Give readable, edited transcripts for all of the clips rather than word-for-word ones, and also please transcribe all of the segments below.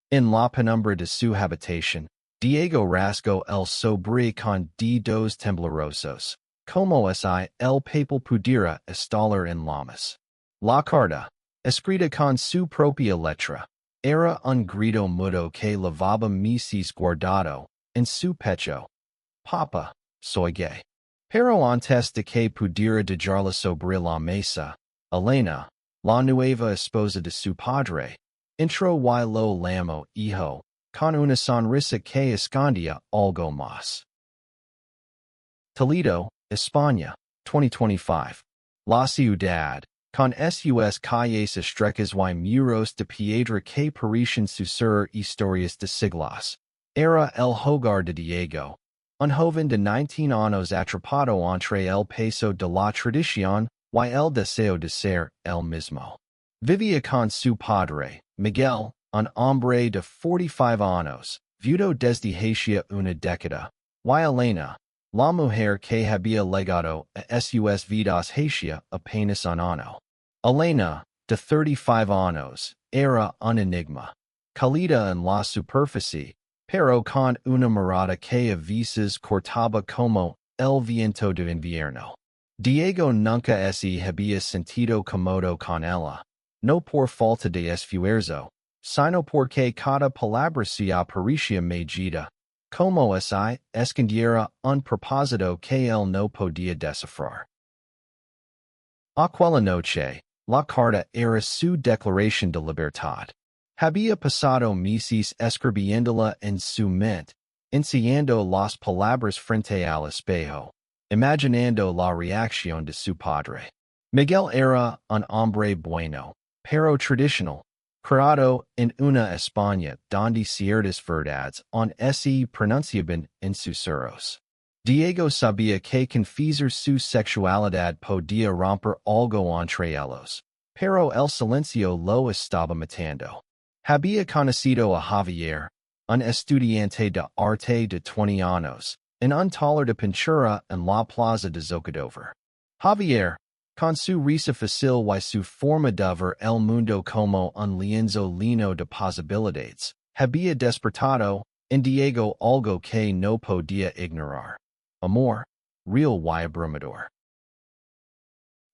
En la penumbra de su habitación, Diego rasgó el sobre con dos temblorosos, como si el papel pudiera estallar en llamas. La carta, escrita con su propia letra, era un grito mudo que lavaba meses guardado en su pecho. Papa, soy gay. Pero antes de que pudiera dejarla sobre la mesa, Elena, la nueva esposa de su padre, entró y lo llamó hijo, con una sonrisa que escondía algo más. Toledo, España, 2025. La ciudad, con sus calles estrechas y muros de piedra que parecen susurrar historias de siglos, era el hogar de Diego, un joven de 19 años atrapado entre el peso de la tradición y el deseo de ser él mismo. Vivía con su padre, Miguel, un hombre de 45 años, viudo desde hacía una década, y Elena, la mujer que había legado a sus vidas hacía apenas un año. Elena, de 35 años, era un enigma, cálida en la superficie, pero con una mirada que a veces cortaba como el viento de invierno. Diego nunca se había sentido cómodo con ella, no por falta de esfuerzo, sino porque cada palabra se parecía medida, como si escondiera un propósito que él no podía descifrar. Aquella noche, la carta era su declaración de libertad. Había pasado meses escribiéndola en su mente, ensayando las palabras frente al espejo, imaginando la reacción de su padre. Miguel era un hombre bueno, pero tradicional, creado en una España donde ciertas verdades aún se pronunciaban en susurros. Diego sabía que confesar su sexualidad podía romper algo entre ellos, pero el silencio lo estaba matando. Había conocido a Javier, un estudiante de arte de 20 años, en un taller de pintura en la plaza de Zocodover. Javier, con su risa fácil y su forma de ver el mundo como un lienzo lleno de posibilidades, había despertado en Diego algo que no podía ignorar. Amor, real y abrumador.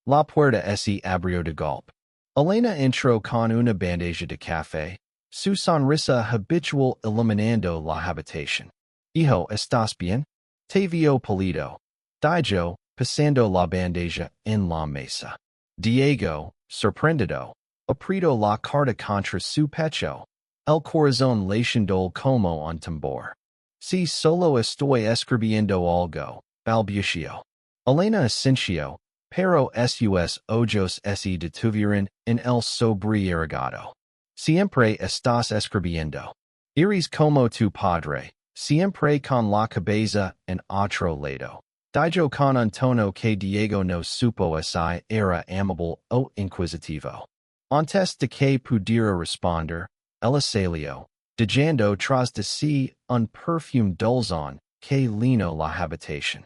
La puerta se abrió de golpe. Elena entró con una bandeja de café, su sonrisa habitual iluminando la habitación. Hijo, ¿estás bien? Te veo pálido. Dijo, pasando la bandeja en la mesa. Diego, sorprendido, apretó la carta contra su pecho. El corazón latiendo como un tambor. Si solo estoy escribiendo algo, balbució. Elena asintió, pero sus ojos se detuvieron en el sobreirrigado. Siempre estás escribiendo. Eres como tu padre, siempre con la cabeza en otro lado. Dijo con un tono que Diego no supo si era amable o inquisitivo. Antes de que pudiera responder, ella salió, dejando tras de sí un perfume dulzón que llenó la habitación.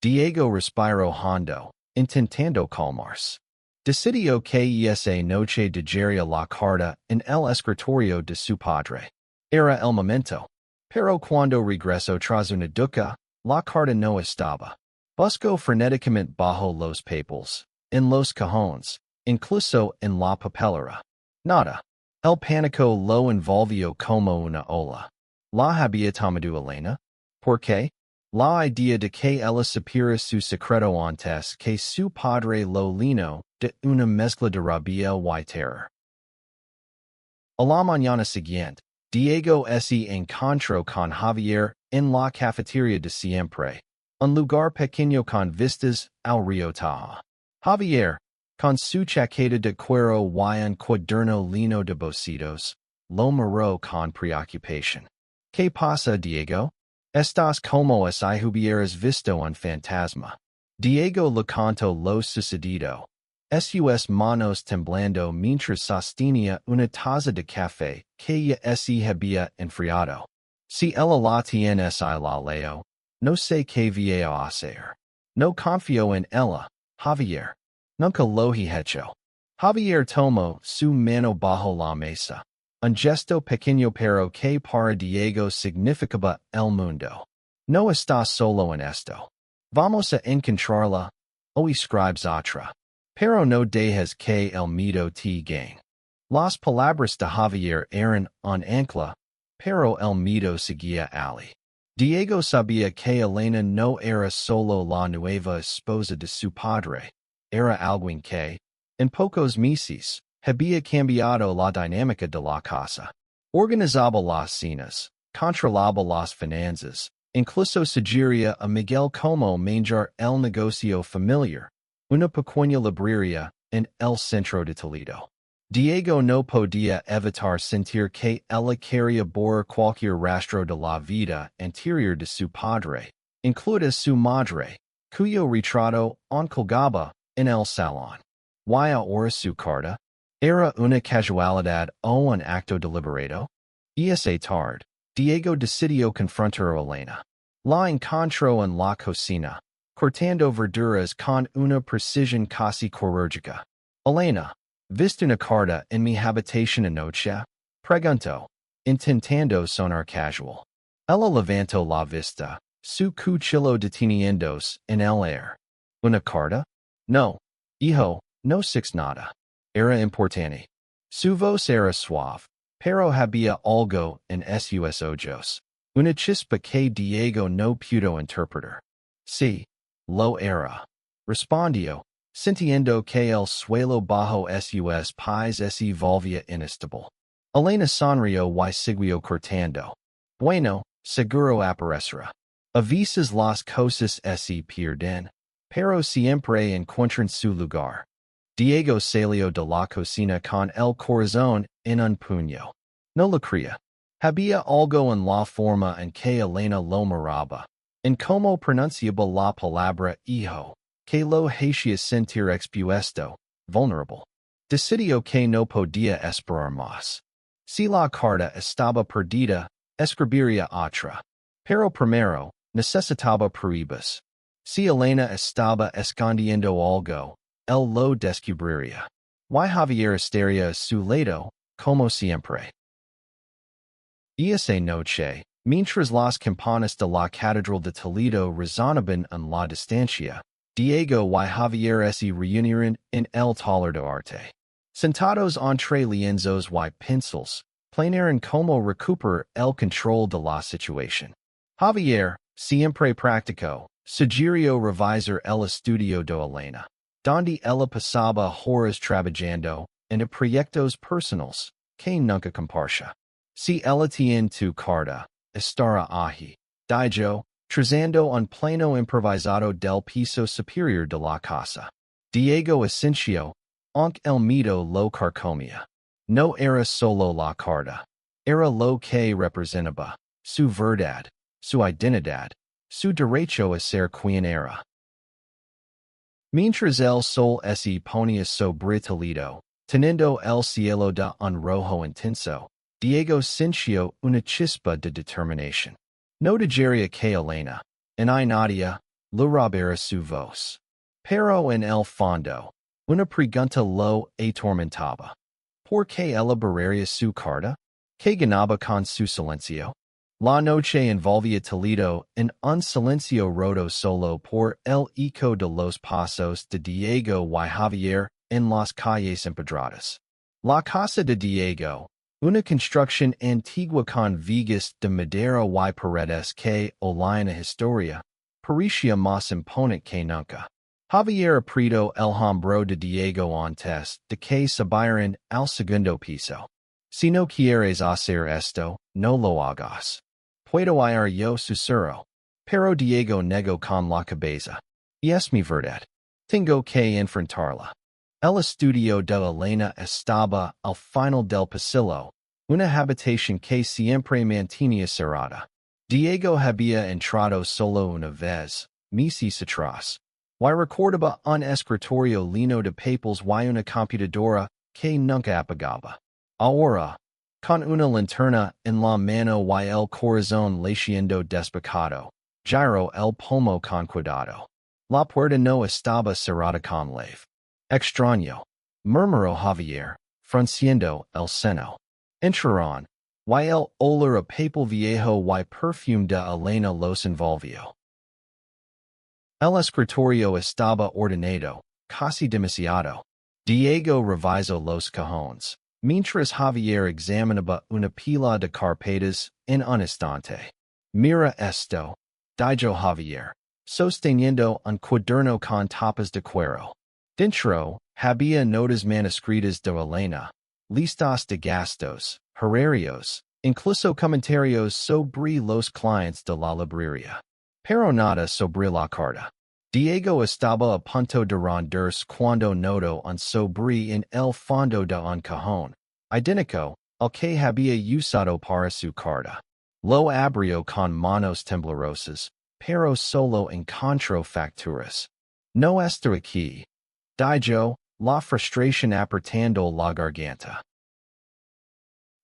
Diego respiró hondo, intentando calmarse. Decidió que esa noche dejaría la carta en el escritorio de su padre. Era el momento. Pero cuando regresó tras una ducha, la carta no estaba. Buscó frenéticamente bajo los papeles, en los cajones, incluso en la papelera. Nada. El pánico lo envolvió como una ola. ¿La había tomado Elena? ¿Por qué? La idea de que ella supiera su secreto antes que su padre lo llenó de una mezcla de rabia y terror. A la mañana siguiente, Diego se encontró con Javier en la cafetería de siempre, un lugar pequeño con vistas al río Tajo. Javier, con su chaqueta de cuero y un cuaderno lleno de bocetos, lo miró con preocupación. ¿Qué pasa, Diego? Estás como si hubieras visto un fantasma. Diego le contó lo sucedido. Sus manos temblando mientras sostenía una taza de café que ya se había enfriado. Si ella la tiene si la leo, no sé qué voy a hacer. No confío en ella, Javier. Nunca lo he hecho. Javier tomó su mano bajo la mesa. Un gesto pequeño pero que para Diego significaba el mundo. No está solo en esto. Vamos a encontrarla. Hoy scribes otra. Pero no dejes que el miedo te gane. Las palabras de Javier eran un ancla, pero el miedo seguía Ali. Diego sabía que Elena no era solo la nueva esposa de su padre, era alguien que, en pocos meses, había cambiado la dinámica de la casa. Organizaba las cenas, controlaba las finanzas, incluso sugería a Miguel como manejar el negocio familiar, una pequeña librería en el centro de Toledo. Diego no podía evitar sentir que ella quería borrar cualquier rastro de la vida anterior de su padre, incluida su madre, cuyo retrato aún colgaba en el salón. ¿Y ahora su carta? ¿Era una casualidad o un acto deliberado? Esa tarde, Diego decidió confrontar a Elena. La encontró en la cocina, cortando verduras con una precisión casi quirúrgica. Elena, ¿viste una carta en mi habitación anoche? Preguntó, intentando sonar casual. Ella levantó la vista, su cuchillo deteniéndose en el aire. ¿Una carta? No, hijo, no six nada. Era importante. Su voz era suave, pero había algo en sus ojos. Una chispa que Diego no pudo interpretar. Sí, lo era. Respondió, sintiendo que el suelo bajo sus pies se volvía inestable. Elena sonrió y siguió cortando. Bueno, seguro aparecerá. A veces las cosas se pierden, pero siempre encuentran su lugar. Diego salió de la cocina con el corazón en un puño. No lo creía. Había algo en la forma en que Elena lo miraba, en cómo pronunciaba la palabra hijo, que lo hacía sentir expuesto, vulnerable. Decidió que no podía esperar más. Si la carta estaba perdida, escribiría otra. Pero primero, necesitaba pruebas. Si Elena estaba escondiendo algo, él lo descubriría. Y Javier estaría a su lado, como siempre. Esa noche, mientras las campanas de la Catedral de Toledo resonaban en la distancia, Diego y Javier se reunieron en el taller de arte. Sentados entre lienzos y pincels, planearon cómo recuperar el control de la situación. Javier, siempre práctico, sugirió revisar el estudio de Elena, donde ella pasaba horas trabajando en proyectos personales que nunca compartía. Si ella tiene tu carta, estará allí, dijo, trazando un plano improvisado del piso superior de la casa. Diego asintió, aunque el miedo lo carcomía. No era solo la carta, era lo que representaba, su verdad, su identidad, su derecho a ser quien era. Mientras el sol se ponía sobre Toledo, teniendo el cielo de un rojo intenso, Diego sintió una chispa de determinación. No dejaría que Elena, en Nadia, lo robara su voz. Pero en el fondo, una pregunta lo atormentaba. ¿Por qué ella borraría su carta? ¿Qué ganaba con su silencio? La noche envolvía Toledo en un silencio roto solo por el eco de los pasos de Diego y Javier en las calles empedradas. La casa de Diego, una construcción antigua con vigas de madera y paredes que olían a historia, parecía más imponente que nunca. Javier apretó el hombro de Diego antes de que subieran al segundo piso. Si no quieres hacer esto, no lo hagas. Puedo ir yo susurró. Pero Diego negó con la cabeza. Y es mi verdad. Tengo que enfrentarla. El estudio de Elena estaba al final del pasillo, una habitación que siempre mantenía cerrada. Diego había entrado solo una vez, meses atrás. Y recordaba un escritorio lleno de papeles y una computadora que nunca apagaba. Ahora, con una linterna en la mano y el corazón latiendo despacado, giró el pomo con cuidado. La puerta no estaba cerrada con llave. Extraño, murmuró Javier, frunciendo el seno. entraron, y el olor a papel viejo y perfume de Elena los envolvió. El escritorio estaba ordenado, casi demasiado. Diego revisó los cajones, mientras Javier examinaba una pila de carpetas en un instante. Mira esto, dijo Javier, sosteniendo un cuaderno con tapas de cuero. Dentro, había notas manuscritas de Elena, listas de gastos, horarios, incluso comentarios sobre los clientes de la librería. Pero nada sobre la carta. Diego estaba a punto de rendirse cuando notó un sobre en el fondo de un cajón, idéntico al que había usado para su carta. Lo abrió con manos temblorosas, pero solo encontró facturas. No está aquí, dijo, la frustración apretando la garganta.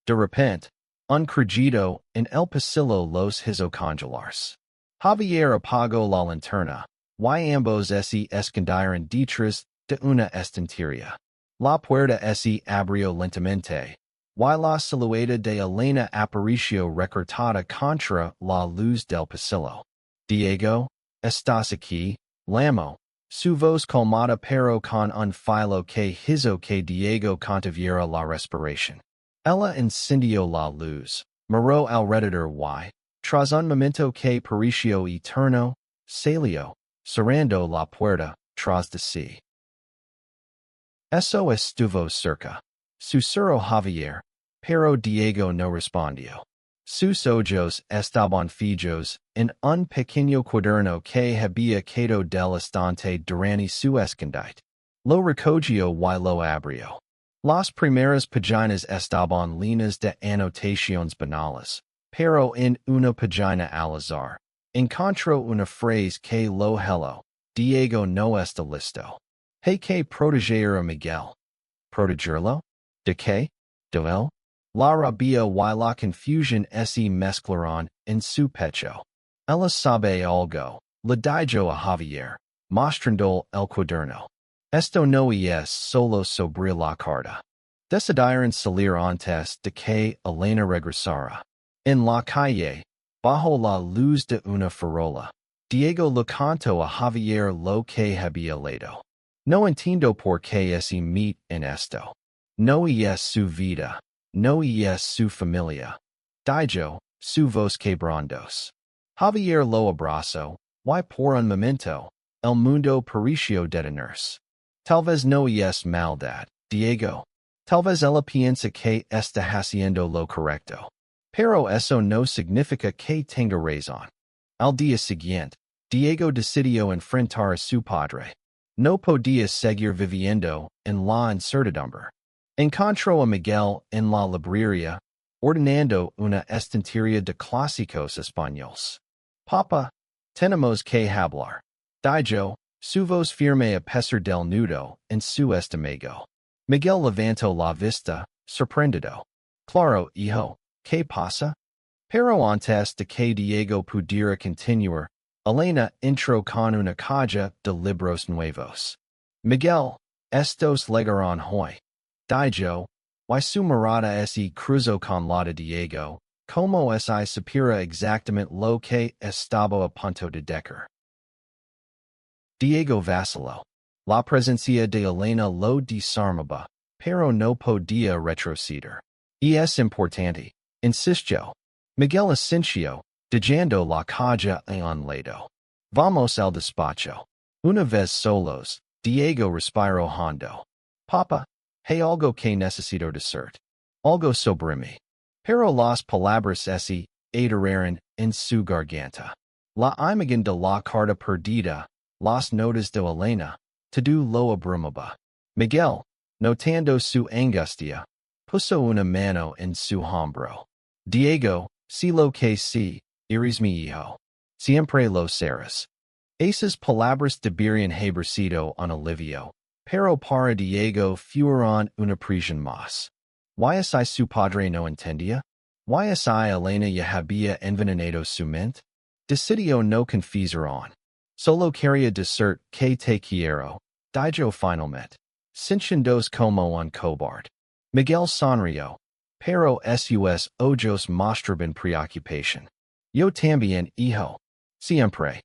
De repente, un crujido en el pasillo los hizo congelarse. Javier apagó la linterna, y ambos se escondieron detrás de una estantería. La puerta se abrió lentamente, y la silueta de Elena apareció recortada contra la luz del pasillo. Diego, ¿estás aquí? Llamó, su voz calmada pero con un filo que hizo que Diego contuviera la respiración. Ella encendió la luz, miró alrededor y, tras un momento que pareció eterno, salió, cerrando la puerta tras de sí. Eso estuvo cerca, susurró Javier, pero Diego no respondió. Sus ojos estaban fijos en un pequeño cuaderno que había quedado del estante durante su escondite. Lo recogió y lo abrió. Las primeras páginas estaban llenas de anotaciones banales, pero en una página al azar, encontró una frase que lo heló. Diego no está listo. Hay que proteger a Miguel. ¿Protegerlo? ¿De qué? ¿De él? La rabia y la confusión se mezclaron en su pecho. Ella sabe algo, le dijo a Javier, mostrando el cuaderno. Esto no es solo sobre la carta. Decidieron salir antes de que Elena regresara. En la calle, bajo la luz de una farola, Diego le contó a Javier lo que había leído. No entiendo por qué se mete en esto. No es su vida. No es su familia. Dijo, su voz quebrantos. Javier lo abrazó, y por un momento, el mundo pareció detenerse. Tal vez no es maldad, Diego. Tal vez ella piensa que está haciendo lo correcto. Pero eso no significa que tenga razón. Al día siguiente, Diego decidió enfrentar a su padre. No podía seguir viviendo en la incertidumbre. Encontró a Miguel en la librería, ordenando una estantería de clásicos españoles. Papa, tenemos que hablar, dijo, su voz firme a pesar del nudo en su estómago. Miguel levantó la vista, sorprendido. Claro, hijo, ¿qué pasa? Pero antes de que Diego pudiera continuar, Elena entró con una caja de libros nuevos. Miguel, estos llegaron hoy, dijo, y su mirada se cruzó con la de Diego, como si supiera exactamente lo que estaba a punto de decir. Diego vaciló. La presencia de Elena lo desarmaba, pero no podía retroceder. Es importante, insistió. Miguel asintió, dejando la caja a un lado. Vamos al despacho. Una vez solos, Diego respiró hondo. Papa, hay algo que necesito decir. Algo sobre mí. Pero las palabras se atraron en su garganta. La imagen de la carta perdida, las notas de Elena, todo lo abrumaba. Miguel, notando su angustia, puso una mano en su hombro. Diego, si lo que sí, eres mi hijo. Siempre lo serás. Esas palabras debieron haber sido un alivio, pero para Diego fueron una prisión más. ¿Y su padre no entendía? ¿Y Elena ya había envenenado su mente? Decidió no confesar on. Solo quería decir que te quiero, dijo finalmente, sintiéndose como un cobarde. Miguel sonrió, pero sus ojos mostraban preocupación. Yo también, hijo. Siempre.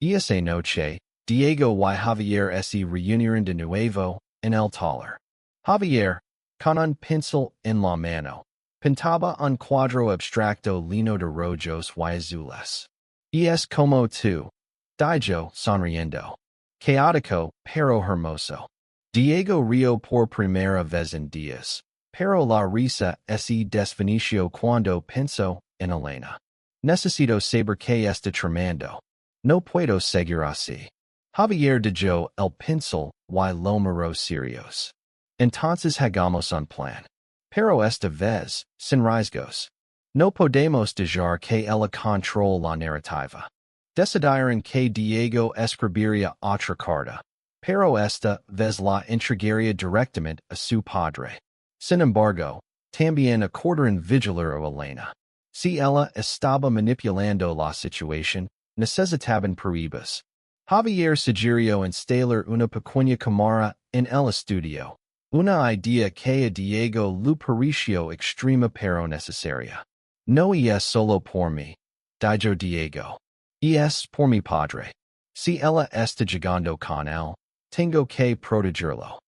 Esa noche, Diego y Javier se reunieron de nuevo en el taller. Javier, con un pincel en la mano, pintaba un cuadro abstracto lleno de rojos y azules. Es como tú. Dijo, sonriendo. Caótico, pero hermoso. Diego rió por primera vez en días, pero la risa se desvaneció cuando pensó en Elena. Necesito saber qué está tramando. No puedo seguir así. Javier dejó el pincel y lo miró serios. Entonces hagamos un plan. Pero esta vez, sin riesgos. No podemos dejar que ella controle la narrativa. Decidieron que Diego escribiría otra carta, pero esta vez la entregaría directamente a su padre. Sin embargo, también acordaron vigilar a Elena. Si ella estaba manipulando la situación, necesitaban pruebas. Javier sugirió instalar una pequeña cámara en el estudio, una idea que a Diego le pareció extrema pero necesaria. No es solo por mí, dijo Diego. Es por mi padre. Si ella está llegando con él, tengo que protegerlo.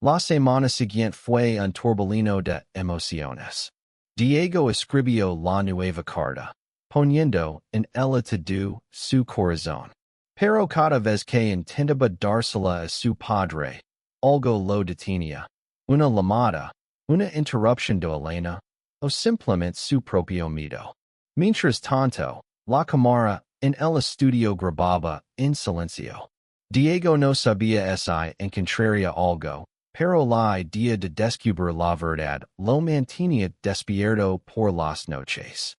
La semana siguiente fue un torbellino de emociones. Diego escribió la nueva carta, poniendo en ella todo su corazón. Pero cada vez que intentaba dársela a su padre, algo lo detenía. Una llamada, una interrupción de Elena, o simplemente su propio miedo. Mientras tanto, la cámara en el estudio grababa en silencio. Diego no sabía si encontraría algo, pero la idea de descubrir la verdad lo mantenía despierto por las noches.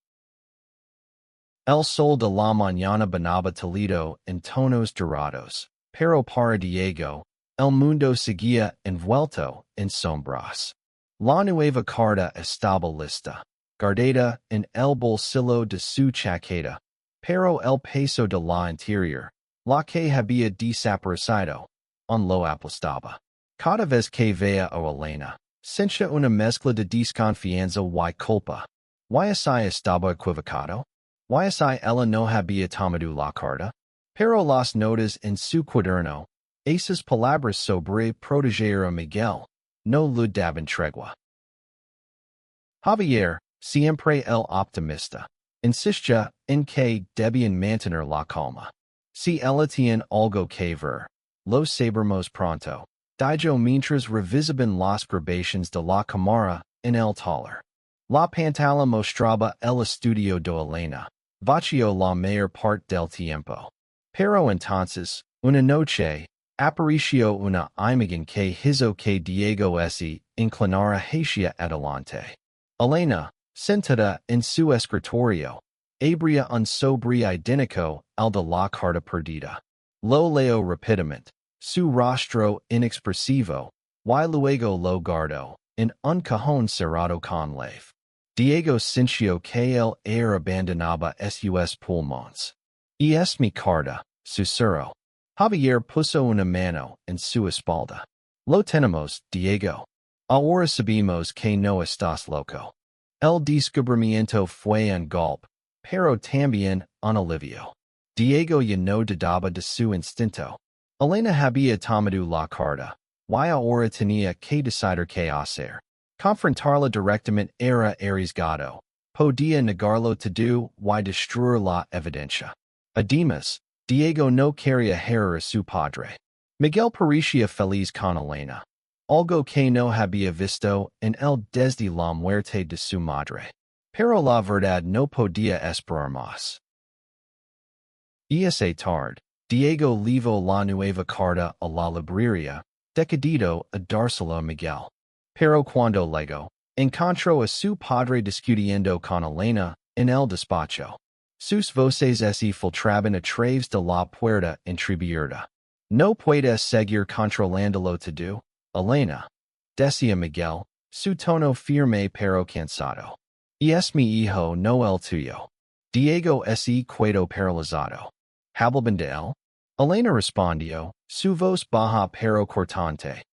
El sol de la mañana banaba Toledo en tonos dorados, pero para Diego, el mundo seguía envuelto en sombras. La nueva carta estaba lista, guardada en el bolsillo de su chaqueta, pero el peso de la interior, la que había desaparecido, aún lo aplastaba. Cada vez que veía a Elena, sentía una mezcla de desconfianza y culpa. ¿Y si estaba equivocado? ¿Y si ella no había tomado la carta? Pero las notas en su cuaderno, esas palabras sobre proteger a Miguel, no le daban tregua. Javier, siempre el optimista, insistía en que debían mantener la calma. Si ella tiene algo que ver, lo sabremos pronto, dijo mientras revisaban las grabaciones de la cámara en el taller. La pantalla mostraba el estudio de Elena, vacío la mayor parte del tiempo. Pero entonces, una noche, apareció una imagen que hizo que Diego se inclinara hacia adelante. Elena, sentada en su escritorio, abría un sobre idéntico al de la carta perdida. Lo leo rápidamente, su rostro inexpresivo, y luego lo guardó en un cajón cerrado con llave. Diego sintió que él abandonaba sus pulmones. Es mi carta, susurró. Javier puso una mano en su espalda. Lo tenemos, Diego. Ahora sabemos que no estás loco. El descubrimiento fue un golpe, pero también un alivio. Diego ya no dudaba de su instinto. Elena había tomado la carta, y ahora tenía que decidir qué hacer. Confrontarla directamente era arriesgado. Podía negarlo todo y destruir la evidencia. Además, Diego no quería herir a su padre. Miguel parecía feliz con Elena, algo que no había visto en él desde la muerte de su madre. Pero la verdad no podía esperar más. Esa tarde, Diego llevó la nueva carta a la librería, decidido a dársela a Miguel. Pero cuando llegó, encontró a su padre discutiendo con Elena en el despacho. Sus voces se filtraban a través de la puerta entreabierta. No puedes seguir controlándolo todo, Elena, decía Miguel, su tono firme pero cansado. Es mi hijo, no el tuyo. Diego se quedó paralizado. ¿Hablaban de él? Elena respondió, su voz baja pero cortante.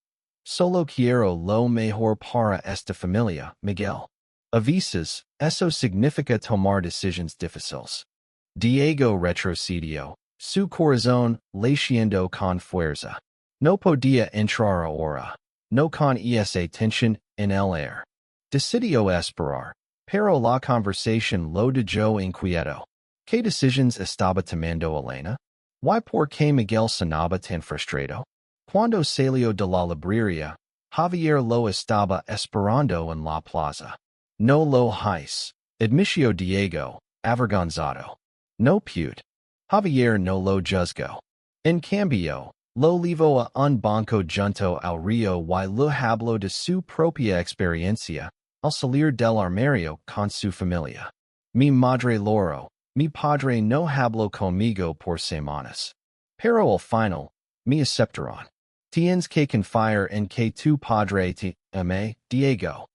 Solo quiero lo mejor para esta familia, Miguel. A veces, eso significa tomar decisiones difíciles. Diego retrocedió, su corazón latiendo con fuerza. No podía entrar ahora, no con esa tensión en el aire. Decidió esperar, pero la conversación lo dejó inquieto. ¿Qué decisiones estaba tomando Elena? ¿Why por qué Miguel sonaba tan frustrado? Cuando salió de la librería, Javier lo estaba esperando en la plaza. No lo hice, admitió Diego, avergonzado. No pude. Javier no lo juzgó. En cambio, lo llevó a un banco junto al río y le habló de su propia experiencia al salir del armario con su familia. Mi madre lloró. Mi padre no habló conmigo por semanas. Pero al final, me aceptaron. Tienes que confiar en que tu padre te ame, Diego.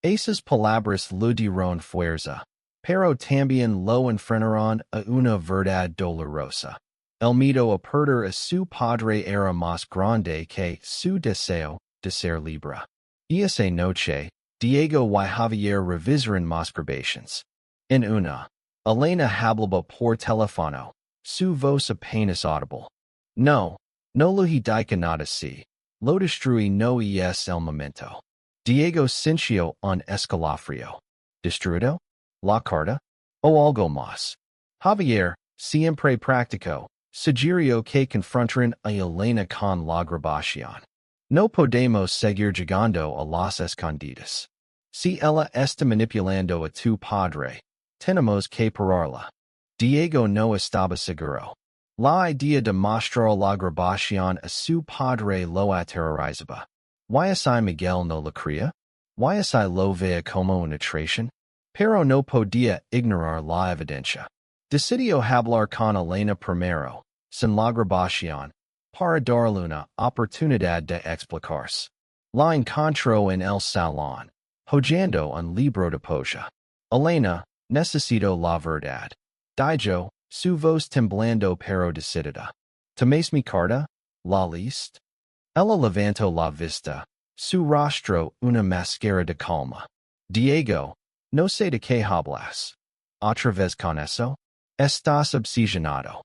Esas palabras le dieron fuerza, pero también lo enfrentaron a una verdad dolorosa. El miedo a perder a su padre era más grande que su deseo de ser libre. Y esa noche, Diego y Javier revisaron masturbations. En una, Elena hablaba por teléfono, su voz apenas audible. No, no lo dica nada si. Lo destruí no es el momento. Diego sintió un escalofrío. ¿Destruido? ¿La carta? ¿O algo más? Javier, siempre practicó, sugirió que confrontaran a Elena con la grabación. No podemos seguir llegando a las escondidas. Si ella está manipulando a tu padre, tenemos que pararla. Diego no estaba seguro. La idea de mostrar la grabación a su padre lo aterrorizaba. ¿Y Miguel no la creía? ¿Y lo veía como una traición? Pero no podía ignorar la evidencia. Decidió hablar con Elena primero, sin la grabación, para darle una oportunidad de explicarse. La encontró en el salón, hojeando un libro de poesía. Elena, necesito la verdad. Dijo, su voz temblando pero decidida. ¿Tomes mi carta? ¿La list? Ella levantó la vista, su rostro una máscara de calma. Diego, no sé de qué hablas. ¿Otra vez con eso? Estás obsesionado.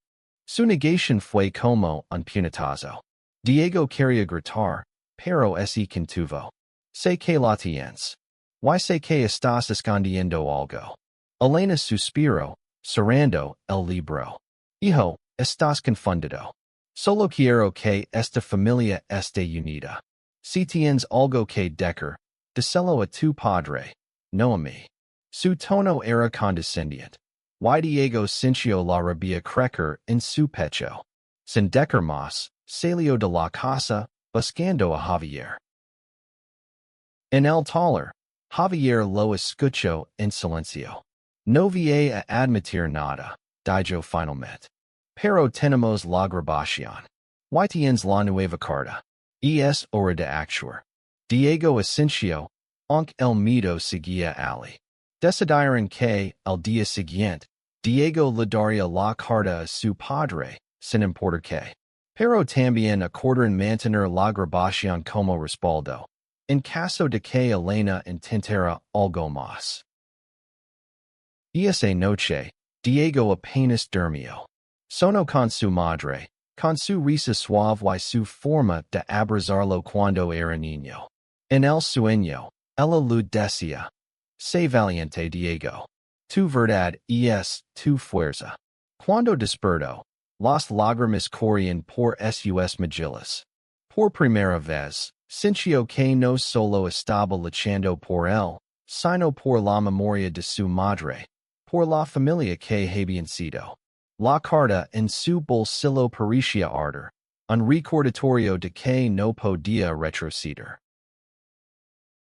Su negación fue como un puñetazo. Diego quería gritar, pero se contuvo. Sé que la tienes. Y sé que estás escondiendo algo. Elena suspiró, cerrando el libro. Hijo, estás confundido. Solo quiero que esta familia esté unida. Si tienes algo que decir, díselo a tu padre, no a mí. Su tono era condescendiente. Y Diego sintió la rabia crecer en su pecho. Sin decir más, salió de la casa, buscando a Javier. En el taller, Javier lo escuchó en silencio. No voy a admitir nada, dijo finalmente. Pero tenemos la grabación. Y tienes la nueva carta. Es hora de actuar. Diego asintió, aunque el miedo seguía ali. Decidieron que, al día siguiente, Diego le daría la carta a su padre, sin importar qué. Pero también acordaron mantener la grabación como respaldo, en caso de que Elena intentara algo más. Esa noche, Diego apenas durmió. Sonó con su madre, con su risa suave y su forma de abrazarlo cuando era niño. En el sueño, ella le decía, sé valiente Diego. Tu verdad es tu fuerza. Cuando despertó, las lágrimas corrían por sus mejillas. Por primera vez, sintió que no solo estaba luchando por él, sino por la memoria de su madre, por la familia que habían sido. La carta en su bolsillo parecía ardor, un recordatorio de que no podía retroceder.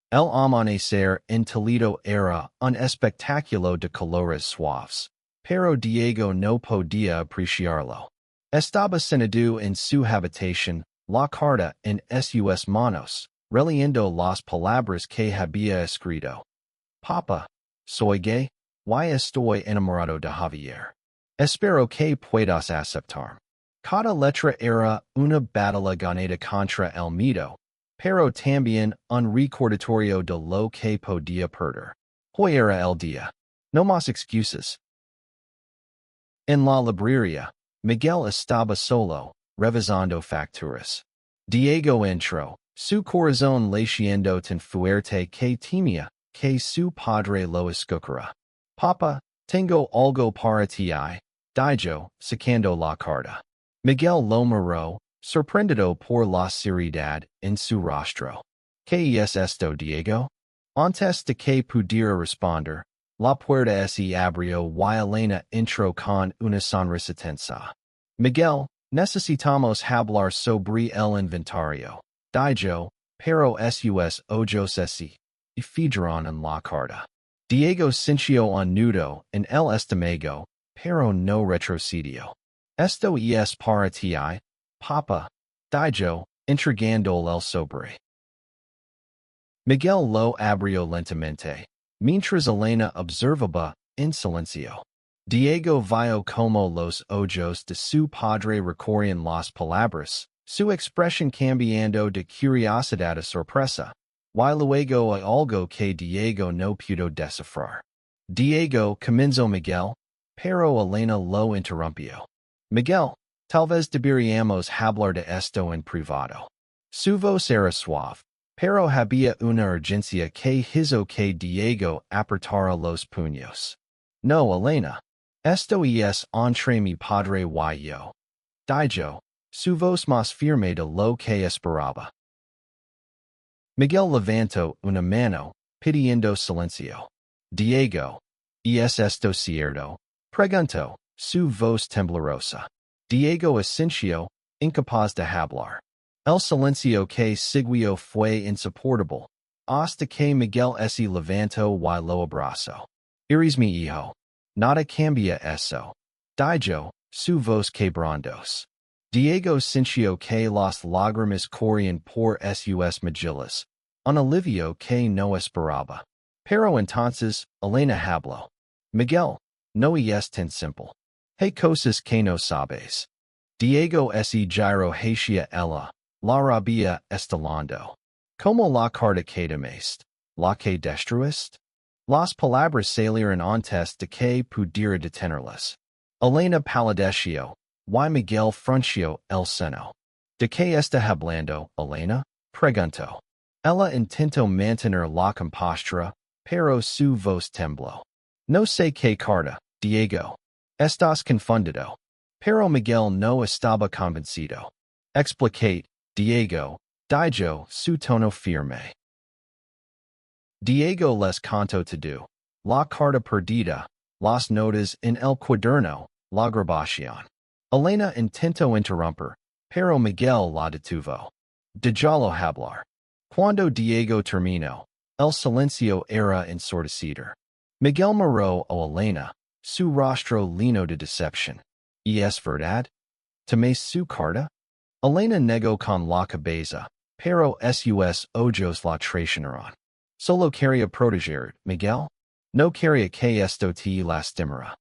El amanecer en Toledo era un espectáculo de colores suaves, pero Diego no podía apreciarlo. Estaba sentado en su habitación, la carta en sus manos, releyendo las palabras que había escrito. Papa, soy gay, y estoy enamorado de Javier. Espero que puedas aceptarme. Cada letra era una batalla ganada contra el miedo, pero también un recordatorio de lo que podía perder. Hoy era el día. No más excusas. En la librería, Miguel estaba solo, revisando facturas. Diego entró, su corazón latiendo tan fuerte que temía que su padre lo escuchara. Papa, tengo algo para ti, dijo, sacando la carta. Miguel lo miró, sorprendido por la seriedad en su rostro. ¿Qué es esto, Diego? Antes de que pudiera responder, la puerta se abrió y Elena entró con una sonrisa tensa. Miguel, necesitamos hablar sobre el inventario, dijo, pero sus ojos y fijaron en la carta. Diego sintió un nudo en el estómago, pero no retrocedió. Esto es para ti, papa, dijo, entregando el sobre. Miguel lo abrió lentamente, mientras Elena observaba en silencio. Diego vio como los ojos de su padre recorrían las palabras, su expresión cambiando de curiosidad a sorpresa, y luego a algo que Diego no pudo descifrar. Diego, comenzó Miguel, pero Elena lo interrumpió. Miguel, tal vez deberíamos hablar de esto en privado. Su voz era suave, pero había una urgencia que hizo que Diego apretara los puños. No, Elena. Esto es entre mi padre y yo, dijo, su voz más firme de lo que esperaba. Miguel levantó una mano, pidiendo silencio. Diego, ¿es esto cierto? Preguntó, su voz temblorosa. Diego asintió, incapaz de hablar. El silencio que siguió fue insoportable, hasta que Miguel se levantó y lo abrazó. Eres mi hijo. Nada cambia eso, dijo, su voz quebrantos. Diego sintió que las lágrimas corrían por sus mejillas, un alivio que no esperaba. Pero entonces, Elena habló. Miguel, no es tan simple. Hay cosas que no sabes. Diego se giró hacia ella, la rabia estalando. Como la carta que tomaste, la que destruiste? Las palabras salieron antes de que pudiera detenerlas. Elena palideció, y Miguel frunció el seno. ¿De qué está hablando, Elena? Preguntó. Ella intentó mantener la compostura, pero su voz tembló. No sé qué carta, Diego. Estás confundido. Pero Miguel no estaba convencido. Explicate, Diego, dijo, su tono firme. Diego les contó todo. La carta perdida, las notas en el cuaderno, la grabación. Elena intentó interrumpir, pero Miguel la detuvo. Déjalo hablar. Cuando Diego terminó, el silencio era ensordecido. Miguel miró a Elena, su rostro lleno de decepción. ¿Y es verdad? ¿Tomaste su carta? Elena negó con la cabeza, pero sus ojos la traicionaron. Solo quería proteger, Miguel. No quería que esto te lastimara.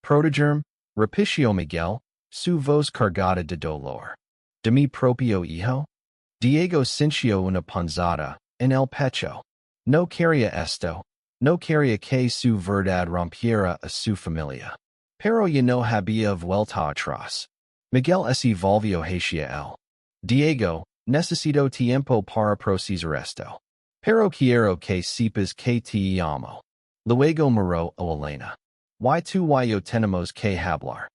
Protegerme, repitió Miguel, su voz cargada de dolor. ¿De mi propio hijo? Diego sintió una punzada en el pecho. No quería esto. No quería que su verdad rompiera a su familia. Pero ya no había vuelta atrás. Miguel se volvió hacia él. Diego, necesito tiempo para procesar esto. Pero quiero que sepas que te amo. Luego miró a Elena. Y tú y yo tenemos que hablar.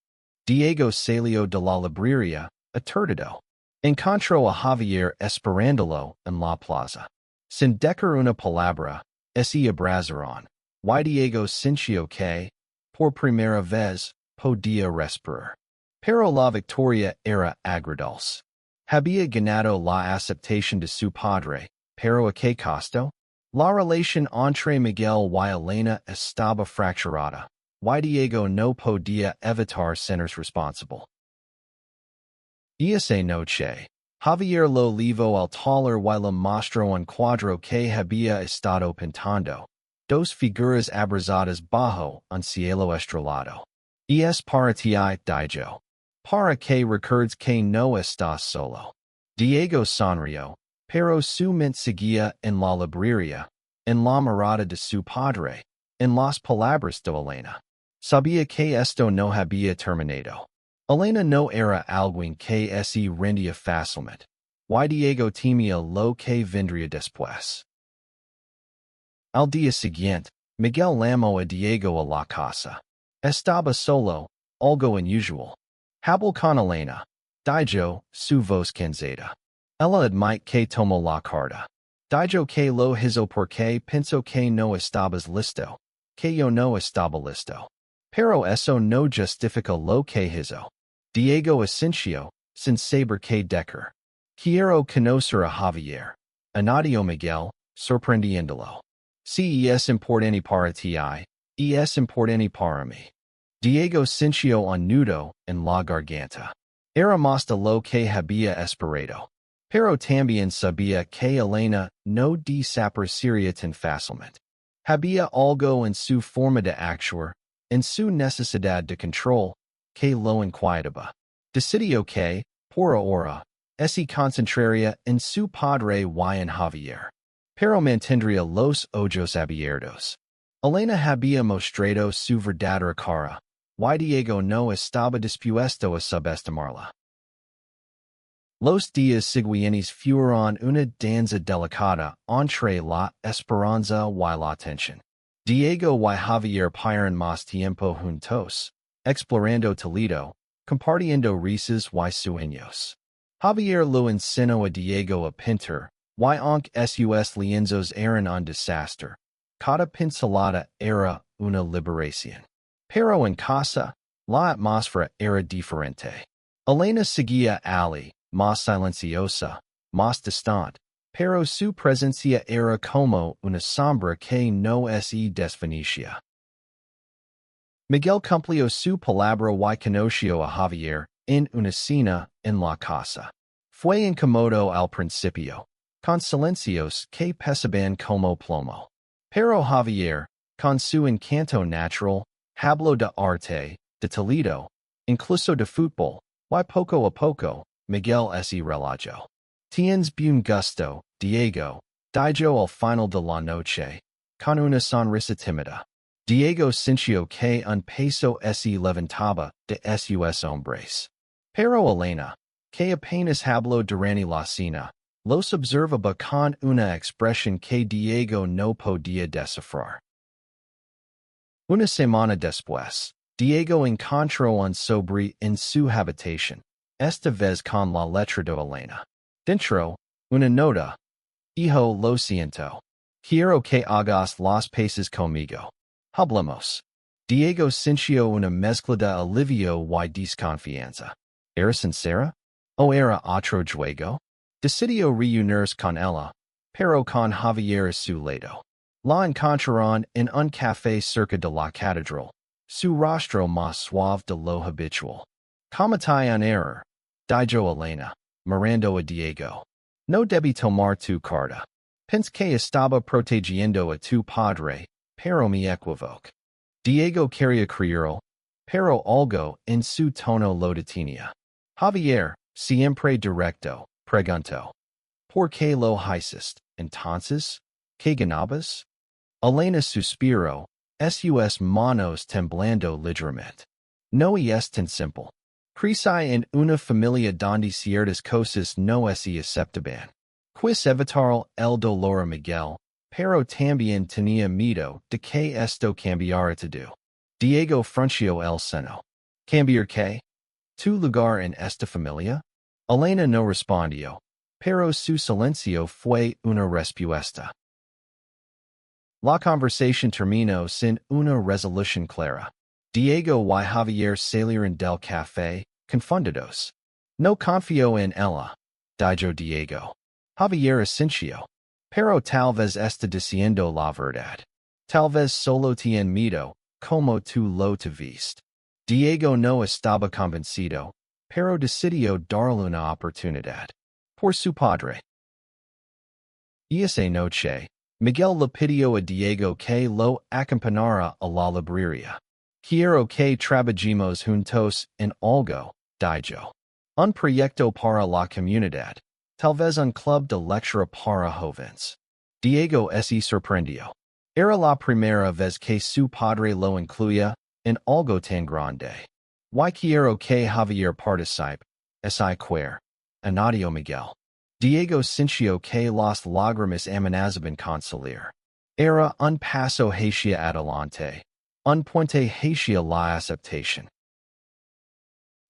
Diego salió de la librería, aturdido. Encontró a Javier esperándolo en la plaza. Sin decir una palabra, se abrazaron. Y Diego sintió que, por primera vez, podía respirar. Pero la victoria era agridulce. Había ganado la aceptación de su padre, pero ¿a qué costo? La relación entre Miguel y Elena estaba fracturada, y Diego no podía evitar ser responsable. Esa noche, Javier lo llevó al taller y le mostró un cuadro que había estado pintando, dos figuras abrazadas bajo un cielo estrellado. Es para ti, dijo. Para que recuerdes que no estás solo. Diego sonrió, pero su mente seguía en la librería, en la mirada de su padre, en las palabras de Elena. Sabía que esto no había terminado. Elena no era alguien que se rendía fácilmente. Y Diego temía lo que vendría después. Al día siguiente, Miguel llamó a Diego a la casa. Estaba solo, algo inusual. Habló con Elena. Dijo, su voz cansada. Ella admite que tomó la carta. Dijo que lo hizo porque pensó que no estabas listo. Que yo no estaba listo. Pero eso no justifica lo que hizo. Diego asintió, sin saber qué decir. Quiero conocer a Javier. Añadió Miguel, sorprendiéndolo. Si es importante para ti, es importante para mí. Diego sintió un nudo en la garganta. Era más de lo que había esperado. Pero también sabía que Elena no desaparecería tan fácilmente. Había algo en su forma de actuar, en su necesidad de control, que lo inquietaba. Decidió que, por ahora, se concentraría en su padre y en Javier. Pero mantendría los ojos abiertos. Elena había mostrado su verdadera cara, y Diego no estaba dispuesto a subestimarla. Los días siguientes fueron una danza delicada entre la esperanza y la tensión. Diego y Javier pasaron más tiempo juntos, explorando Toledo, compartiendo risas y sueños. Javier lo enseñó a Diego a pintar, y aunque sus lienzos eran un desastre, cada pincelada era una liberación. Pero en casa, la atmósfera era diferente. Elena seguía a Ali, más silenciosa, más distante, pero su presencia era como una sombra que no se desvanecía. Miguel cumplió su palabra y conoció a Javier en una cena en la casa. Fue incómodo al principio, con silencios que pesaban como plomo. Pero Javier, con su encanto natural, habló de arte, de Toledo, incluso de fútbol, y poco a poco, Miguel se relajó. Tienes buen gusto, Diego, dijo al final de la noche, con una sonrisa tímida. Diego sintió que un peso se levantaba de sus hombres. Pero Elena, que apenas habló durante la cena, los observaba con una expresión que Diego no podía descifrar. Una semana después, Diego encontró un sobre en su habitación, esta vez con la letra de Elena. Dentro, una nota. Hijo, lo siento. Quiero que hagas las paces conmigo. Hablemos. Diego sintió una mezcla de alivio y desconfianza. ¿Era sincera? ¿O era otro juego? Decidió reunirse con ella, pero con Javier a su lado. La encontraron en un café cerca de la catedral, su rostro más suave de lo habitual. Cometí un error, dijo Elena, mirando a Diego. No debí tomar tu carta. Pensé que estaba protegiendo a tu padre, pero me equivoqué. Diego quería creerlo, pero algo en su tono lo detenía. Javier, siempre directo, preguntó. ¿Por qué lo hiciste, entonces? ¿Qué ganabas? Elena suspiró, sus manos temblando ligeramente. No es tan simple. Crecí en una familia donde ciertas cosas no se aceptaban. Quis evitar el dolor a Miguel, pero también tenía miedo de que esto cambiara todo. Diego frunció el seno. ¿Cambiar qué? ¿Tu lugar en esta familia? Elena no respondió, pero su silencio fue una respuesta. La conversación terminó sin una resolución clara. Diego y Javier salieron del café, confundidos. No confío en ella, dijo Diego. Javier asintió. Pero tal vez está diciendo la verdad. Tal vez solo tiene miedo, como tú lo te viste. Diego no estaba convencido, pero decidió darle una oportunidad. Por su padre. Esa noche, Miguel le pidió a Diego que lo acompañara a la librería. Quiero que trabajemos juntos en algo, dijo. Un proyecto para la comunidad, tal vez un club de lectura para jóvenes. Diego se sorprendió. Era la primera vez que su padre lo incluía en algo tan grande. Y quiero que Javier participe, si quiere. Anadio Miguel. Diego sintió que las lágrimas amenazaban con salir. Era un paso hacia adelante. Un puente hacia la aceptación.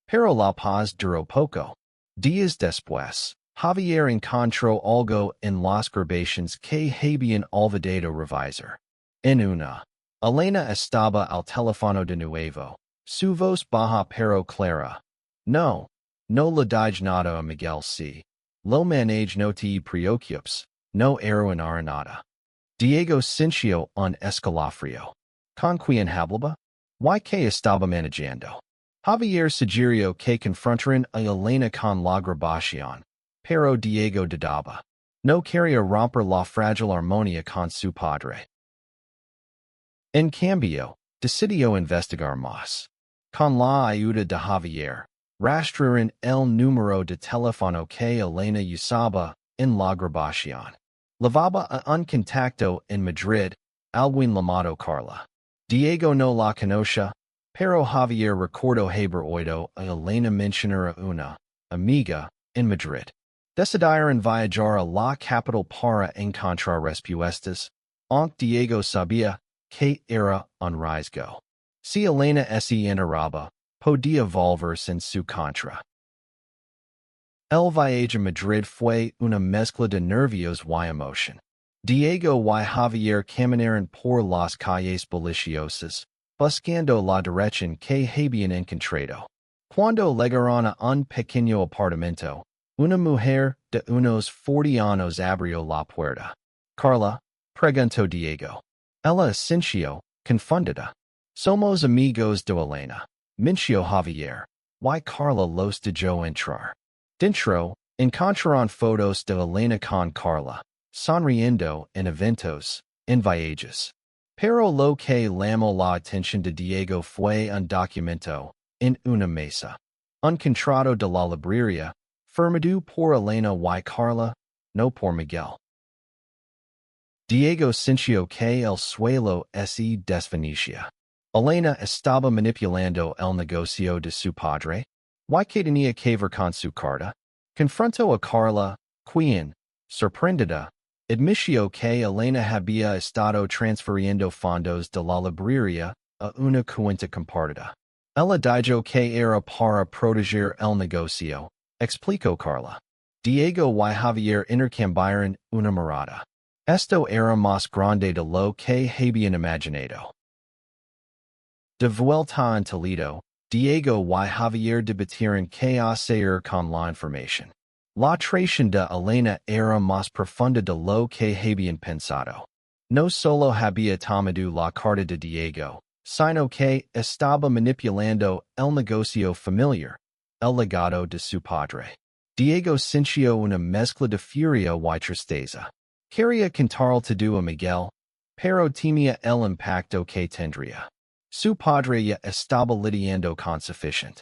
Pero la paz duró poco. Días después, Javier encontró algo en las grabaciones que habían olvidado revisar. En una, Elena estaba al teléfono de nuevo. Su voz baja pero clara. No le dije nada a Miguel si. Lo manage no te preocupes, no era en nada. Diego sintió un escalofrío. ¿Con quién hablaba? ¿Y que estaba manejando? Javier sugirió que confrontaran a Elena con la grabación, pero Diego dudaba. No quería romper la frágil armonía con su padre. En cambio, decidió investigar más. Con la ayuda de Javier, rastrearon el número de teléfono que Elena usaba en la grabación. Levaba a un contacto en Madrid, alguien llamado Carla. Diego no la conocía, pero Javier recordó haber oído a Elena mencionar a una amiga en Madrid. Decidieron viajar a la capital para encontrar respuestas, aunque Diego sabía que era un riesgo. Si Elena se enteraba, podía volverse en su contra. El viaje a Madrid fue una mezcla de nervios y emoción. Diego y Javier caminaron por las calles bulliciosos, buscando la dirección que habían encontrado. Cuando llegaron a un pequeño apartamento, una mujer de unos 40 años abrió la puerta. Carla, preguntó Diego. Ella asintió, confundida. Somos amigos de Elena, mintió Javier. Y Carla los dejó entrar. Dentro, encontraron fotos de Elena con Carla, sonriendo en eventos, en viajes. Pero lo que llamó la atención de Diego fue un documento, en una mesa. Un contrato de la librería, firmado por Elena y Carla, no por Miguel. Diego sintió que el suelo se desvanecía. Elena estaba manipulando el negocio de su padre. ¿Y que tenía que ver con su carta? Confrontó a Carla, quien, sorprendida, admitió que Elena había estado transfiriendo fondos de la librería a una cuenta compartida. Ella dijo que era para proteger el negocio, explicó Carla. Diego y Javier intercambiaron una mirada. Esto era más grande de lo que habían imaginado. De vuelta en Toledo, Diego y Javier debatieron qué hacer con la información. La traición de Elena era más profunda de lo que habían pensado. No solo había tomado la carta de Diego, sino que estaba manipulando el negocio familiar, el legado de su padre. Diego sintió una mezcla de furia y tristeza. Quería contar todo a Miguel, pero temía el impacto que tendría. Su padre ya estaba lidiando con suficiente.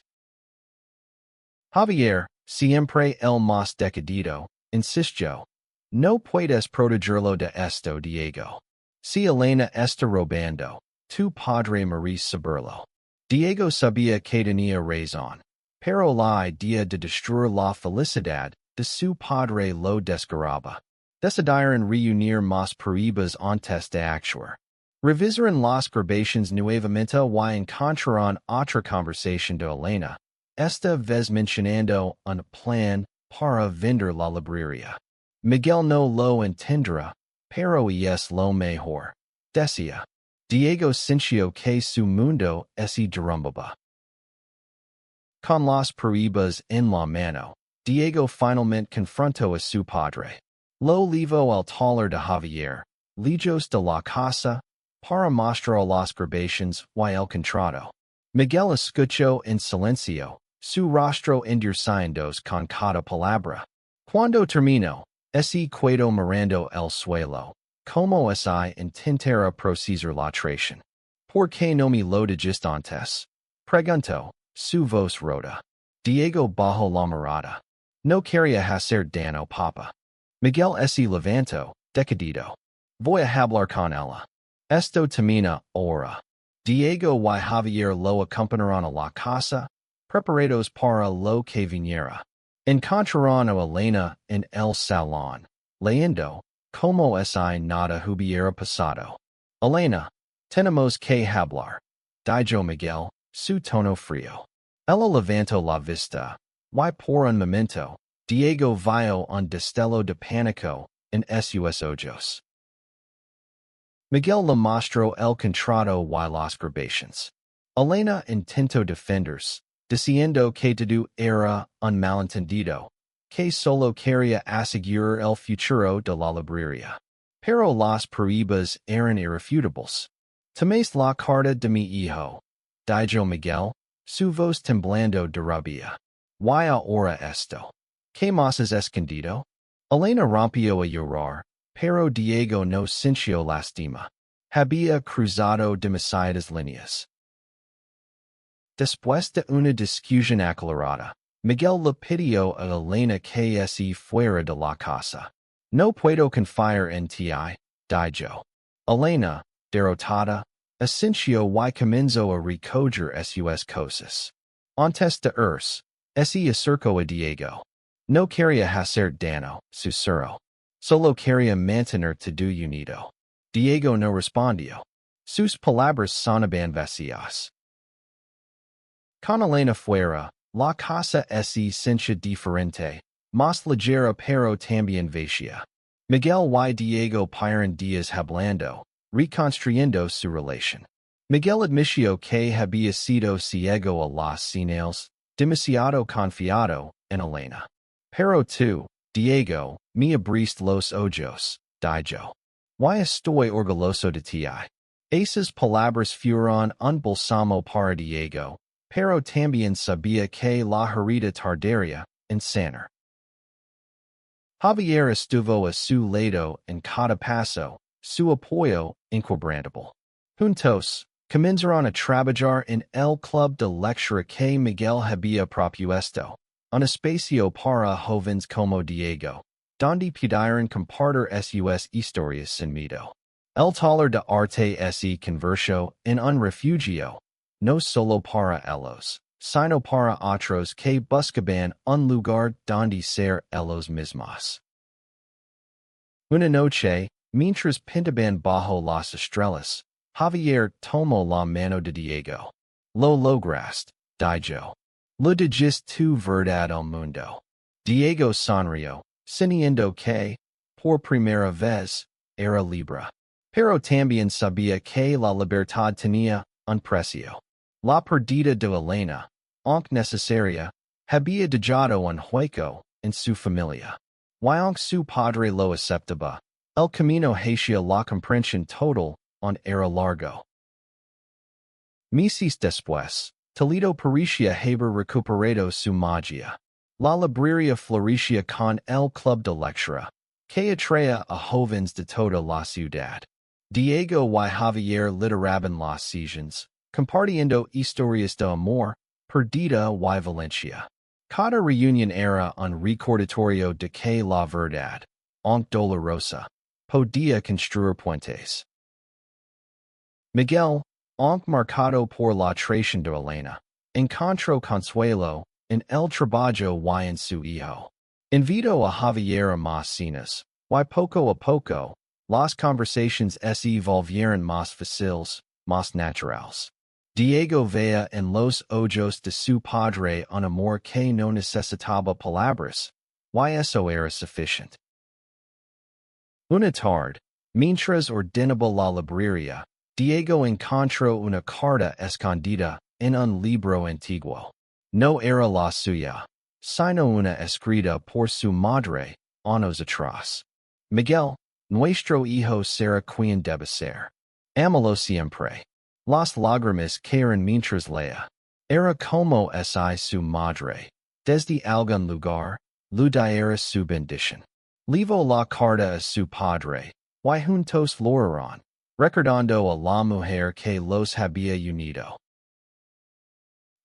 Javier, siempre el más decidido, insistió. No puedes protegerlo de esto, Diego. Si Elena está robando, tu padre merece saberlo. Diego sabía que tenía razón, pero la idea de destruir la felicidad de su padre lo desgarraba. Decidieron reunir más pruebas antes de actuar. Revisaron las grabaciones nuevamente y encontraron otra conversación de Elena, esta vez mencionando un plan para vender la librería. Miguel no lo entenderá, pero es lo mejor, decía. Diego sintió que su mundo se derrumbaba. Con las pruebas en la mano, Diego finalmente confrontó a su padre. Lo llevó al taller de Javier, lejos de la casa, para mostrar las grabaciones y el contrato. Miguel escuchó en silencio, su rostro endureciéndose con cada palabra. Cuando terminó, se quedó mirando el suelo, como si intentara procesar la traición. ¿Por qué no me lo dijiste antes? Preguntó, su voz rota. Diego bajó la mirada. No quería hacer daño, papá. Miguel se levantó, decidido. Voy a hablar con ella. Esto termina ahora. Diego y Javier lo acompañaron a la casa, preparados para lo que viniera. Encontraron a Elena en el salón, leyendo, como si nada hubiera pasado. Elena, tenemos que hablar. Dijo Miguel, su tono frío. Ella levantó la vista. Y por un momento, Diego vio un destello de pánico en sus ojos. Miguel le mostró el contrato y las grabaciones. Elena intentó defenderse, diciendo que todo era un malentendido, que solo quería asegurar el futuro de la librería. Pero las pruebas eran irrefutables. Toméis la carta de mi hijo, dijo Miguel, su voz temblando de rabia. Y ahora esto. ¿Qué más es escondido? Elena rompió a llorar, pero Diego no sintió lástima. Había cruzado demasiadas líneas. Después de una discusión aclarada, Miguel le pidió a Elena que se fuera de la casa. No puedo confiar en ti, dijo. Elena, derrotada, asintió y comenzó a recoger sus cosas. Antes de irse, se acercó a Diego. No quería hacer daño, susurró. Solo quería mantener todo unido. Diego no respondió. Sus palabras sonaban vacías. Con Elena fuera, la casa se sentía diferente, más ligera pero también vacía. Miguel y Diego pasaron días hablando, reconstruyendo su relación. Miguel admitió que había sido ciego a las señales, demasiado confiado en Elena. Pero tú, Diego, me abriste los ojos, dijo. Y estoy orgulloso de ti. Esas palabras fueron un bálsamo para Diego, pero también sabía que la herida tardaría en sanar. Javier estuvo a su lado en cada paso, su apoyo inquebrantable. Juntos, comenzaron a trabajar en el club de lectura que Miguel había propuesto, un espacio para jóvenes como Diego, donde pudieran compartir sus historias sin miedo. El taller de arte se convirtió en un refugio, no solo para ellos, sino para otros que buscaban un lugar donde ser ellos mismos. Una noche, mientras pintaban bajo las estrellas, Javier tomó la mano de Diego. Lo lograste, dijo. Lo dijiste tu verdad al mundo. Diego sonrió, sintiendo que, por primera vez, era libre. Pero también sabía que la libertad tenía un precio. La pérdida de Elena, aunque necesaria, había dejado un hueco en su familia. Y aunque su padre lo aceptaba, el camino hacia la comprensión total aún era largo. Meses después, Toledo parecía haber recuperado su magia. La librería florecía con el club de lectura, que atraía a jóvenes de toda la ciudad. Diego y Javier literaban las sesiones, compartiendo historias de amor, perdida y valencia. Cada reunión era un recordatorio de que la verdad, aunque dolorosa, podía construir puentes. Miguel, aunque marcado por la traición de Elena, encontró consuelo en el trabajo y en su hijo. Invitó a Javier a más cenas, y poco a poco, las conversaciones se volvieron más fáciles, más naturales. Diego veía en los ojos de su padre un amor que no necesitaba palabras, y eso era suficiente. Una tarde, mientras ordenaba la librería, Diego encontró una carta escondida en un libro antiguo. No era la suya, sino una escrita por su madre, años atrás. Miguel, nuestro hijo será quien debe ser. Ámalo siempre. Las lágrimas cayeron mientras leía. Era como si su madre, desde algún lugar, le diera su bendición. Levo la carta a su padre, y juntos floraron, recordando a la mujer que los había unido.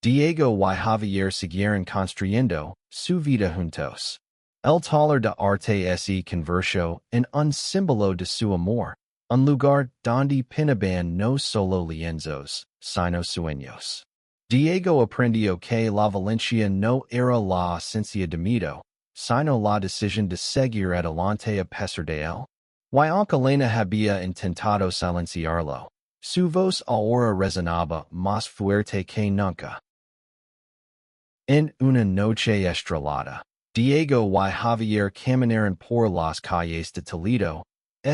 Diego y Javier siguieron construyendo su vida juntos. El taller de arte se convirtió en un símbolo de su amor, un lugar donde pinaban no solo lienzos, sino sueños. Diego aprendió que la Valencia no era la esencia de mito, sino la decisión de seguir adelante a pesar de él. Y aunque Elena había intentado silenciarlo, su voz ahora resonaba más fuerte que nunca. En una noche estrellada, Diego y Javier caminaron por las calles de Toledo,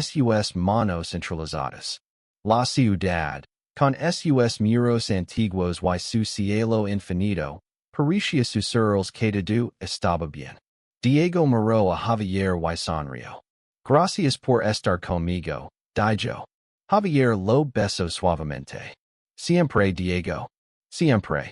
sus manos centralizadas. La ciudad, con sus muros antiguos y su cielo infinito, parecía susurros que todo estaba bien. Diego miró a Javier y sonrió. Gracias por estar conmigo, dijo. Javier lo besó suavemente. Siempre, Diego. Siempre.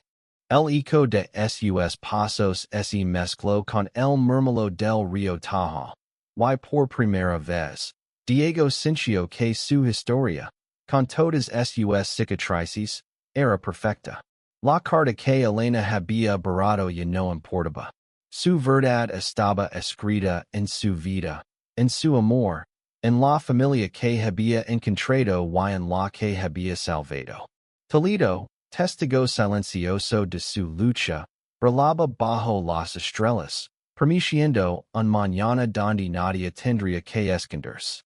El eco de sus pasos se mezcló con el murmullo del río Tajo. Y por primera vez, Diego sintió que su historia, con todas sus cicatrices, era perfecta. La carta que Elena había borrado ya no importaba. Su verdad estaba escrita en su vida, en su amor, en la familia que había encontrado y en la que había salvado. Toledo, testigo silencioso de su lucha, brillaba bajo las estrellas, prometiendo un mañana donde nadie tendría que esconderse.